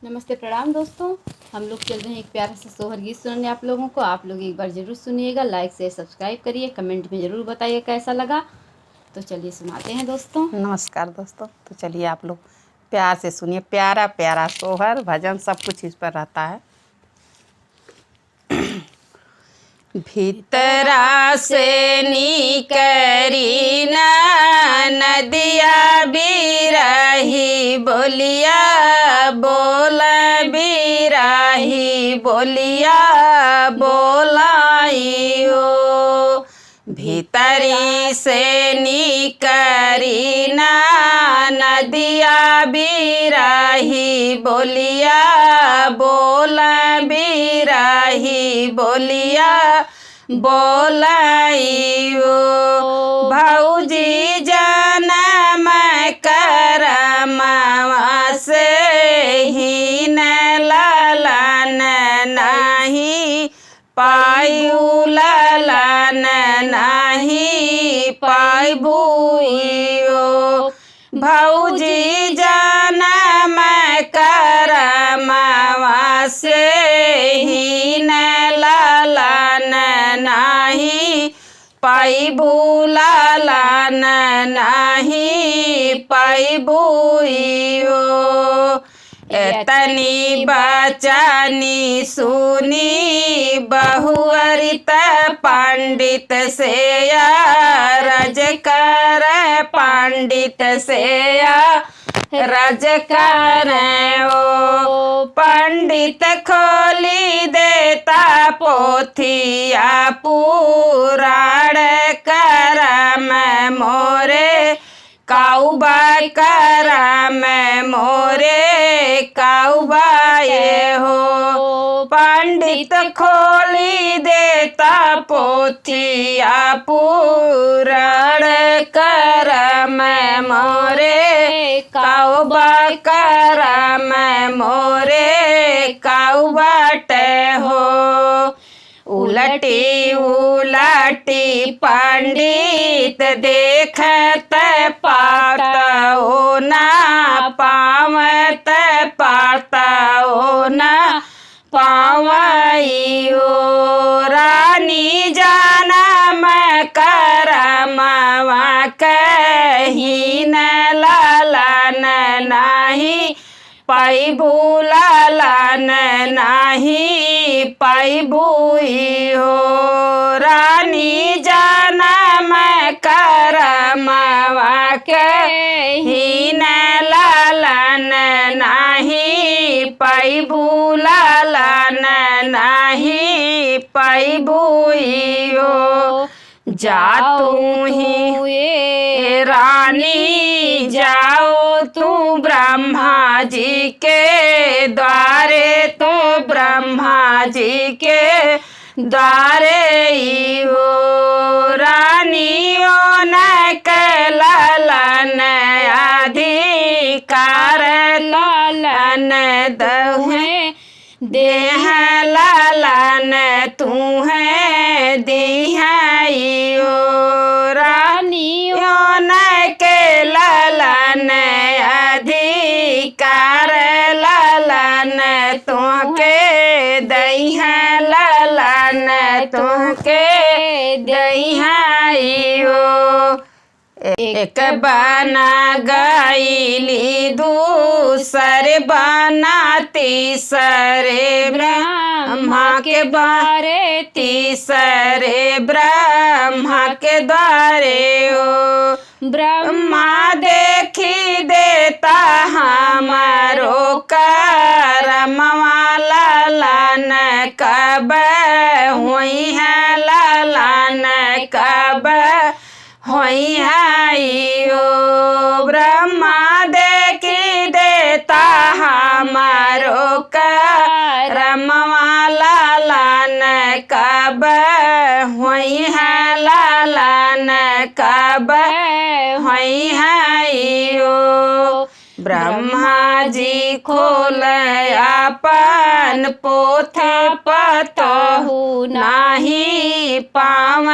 नमस्ते प्रणाम दोस्तों। हम लोग चल रहे हैं एक प्यारा सा सोहर गीत सुनाने आप लोगों को। आप लोग एक बार ज़रूर सुनिएगा, लाइक से सब्सक्राइब करिए, कमेंट में ज़रूर बताइए कैसा लगा। तो चलिए सुनाते हैं दोस्तों। नमस्कार दोस्तों। तो चलिए आप लोग प्यार से सुनिए। प्यारा प्यारा सोहर भजन सब कुछ इस पर रहता है। भीतरा से निकरी ना नदिया बिरही बोलिया बोल बिरही बोलिया बोलाइयो। भीतरी से निकरी ना नदिया बिरही बोलिया बोल बिरही बोलिया बोलाइयो। भौजी जनम करमवा से ही न ललन नहीं पायु ललन नहीं पाइबुयो। भौजी जनम करमवा से ही न ललन नहीं पाइबु ललन नहीं पाइबुयो। एतनी बचनी सुनी बहुअरित पंडित से रज कर पंडित से रज कर ओ। पंडित खोली देता पोथिया पुराण करम मोरे काउबा करम मोरे काउबाए हो। पंडित खोली देता पोथिया पुराण करम मोरे काउबा करम मोरे काउबाट हो। उलटी उलटी पंडित देखत पाता ना पावत पाता ना पावइयो। रानी जनम करमवा कही न ललन नहीं पाइबु ललन नहीं पाइबुयो। रानी जनम करमवा कही न ललन नहीं पाइबु ललन नहीं पाइबुयो। जा तू ही रानी जाओ तू ब्रह्मा जी के द्वारे तू ब्रह्मा जी के द्वारे हो। रानियों न ललन अधिकार ललन दहे देह ललन तू है दिहाइयो। रानियों न ललन अधिकार ललन तुहके दह ललन तुहके दहियो। एक बना गईली दूसर बना तीसरे ब्रह्मा के बारे तीसरे ब्रह्मा के द्वारे ओ। ब्रह्मा देखी देता हमारो करमवा ललन कब हुई है ललन कब होई है ओ। ब्रह्मा देखी देता हमारो करमवा ललन कब होई है ललन कब होई है ओ। ब्रह्मा जी खोल अपन पोथे पतहु नाही पाव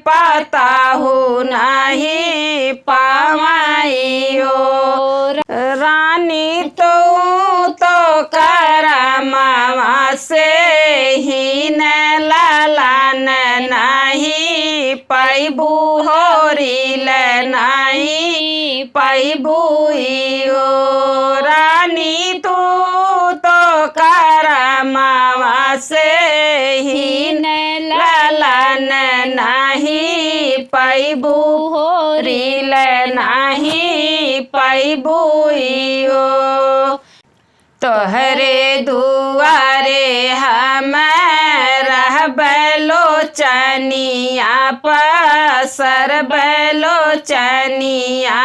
पताहु नाही पावाइयो। रानी तो से ही न लालन नाही पैबू होरिल नाही पैबू इयो रानी तू तो करमवा से ही न लालन नाही पैबू होरिल नाही पैबू इयो तोहरे दुआरे हम रहबलो चनिया पसर बलो चनिया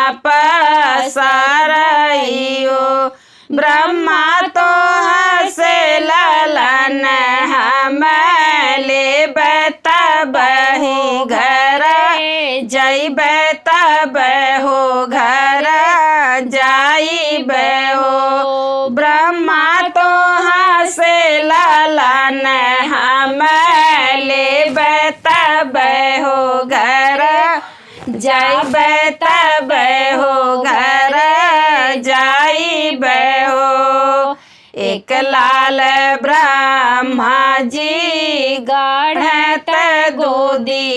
पसरइयो ब्रह्मा तो हसे ललन हम ले तब ही घर जइब तब हो घर जाइब हो ब्रह्मा तो हसे ललन हम लेब तब हो घर जाइब तब हो घर जाइब हो एक लाल ब्रह्मा जी गाढ़त गोदी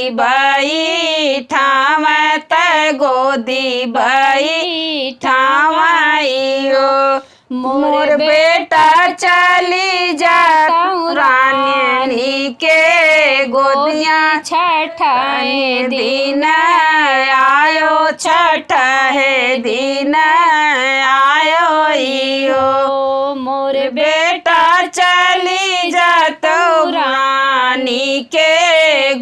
बैठावत गोदी बैठावाइयो मोर बेटा चली जाऊँ रानी के गोदियाँ छठे दिन आयो छठे दिन आयो इयो मोर बेटा चली जातो रानी के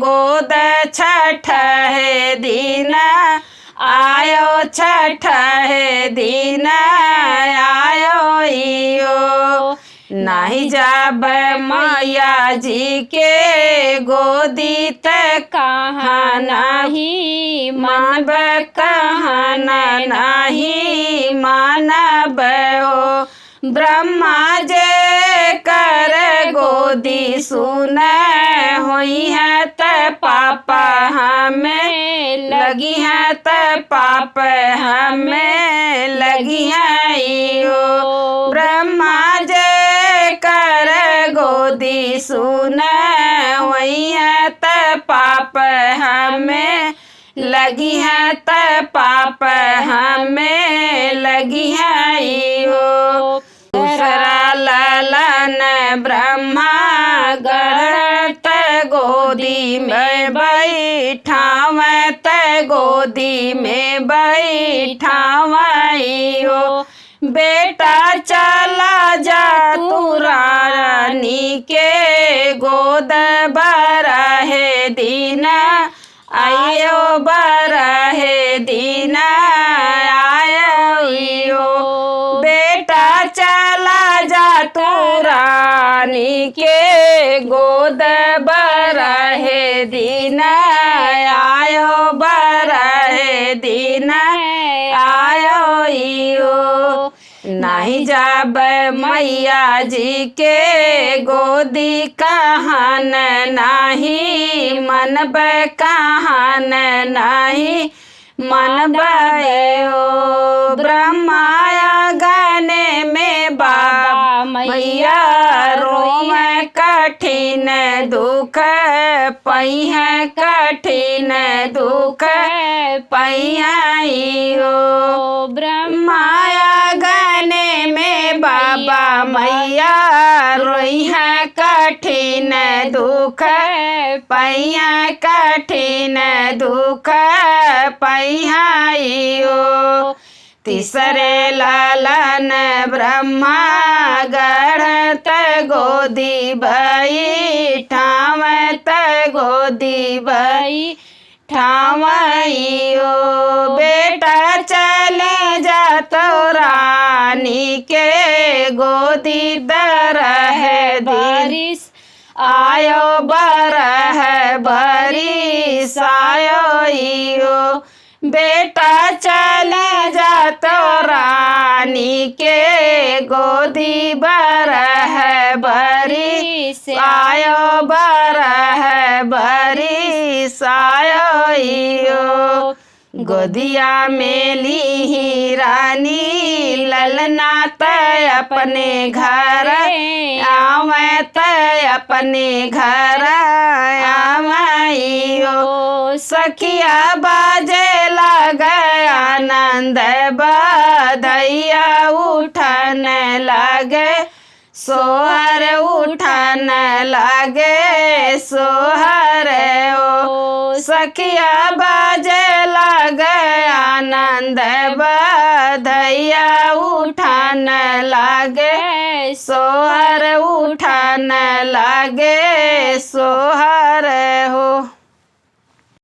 गोद छठे दिन आयो छठे दिन आयो इयो नहीं जाब मैया जी के गोदी तक कहाँ नहीं मानब कहाँ नहीं मानब हो ब्रह्मा जे कर गोदी सुन हुई है त पापा हमें लगी है त पाप हमें लगी है इयो ब्रह्मा जे कर गोदी सुन हुई है त पाप हमें लगी है त पाप हमें लगी है इयो दूसरा ललन ब्रह्मा गढ़त गोदी में बैठावत गोदी में बैठावाइयो बेटा चला जा तू रानी के गोद बरहे दिन आयो बरहे दिन आयो बेटा चला जा तू रानी के गोद बरहे दिन आयो बरहे दिन आयो इयो नहीं जाब मैया जी के गोदी कहन नहीं मनब कहन नहीं मनब हो ब्रह्माया गाने में बाबा मैया रोम कठिन दुख पई है कठिन दुख पैया ब्रह्माया गाने में बाबा मैया रोई है कठिन दुख पैया कठिन दुख पैया तीसरे लालन ब्रह्मा गढ़त गोदी बैठावत गोदी बैठावइयो बेटा चले जातो रानी के गोदी दरह बारिश आयो बरह बारिश आयो इयो बेटा चले जातो रानी के गोदी बरह बारिश आयो बरह बारिश आयो इयो गोदिया में ली रानी ललना त अपने घर आवे त अपने घर आई हो। सखिया बाजे लगे आनंद बधैया उठन लगे सोहर उठन लगे सोहर हो। सखिया बाजे लगे आनंद बधैया उठन लगे सोहर उठन लगे सोहर हो।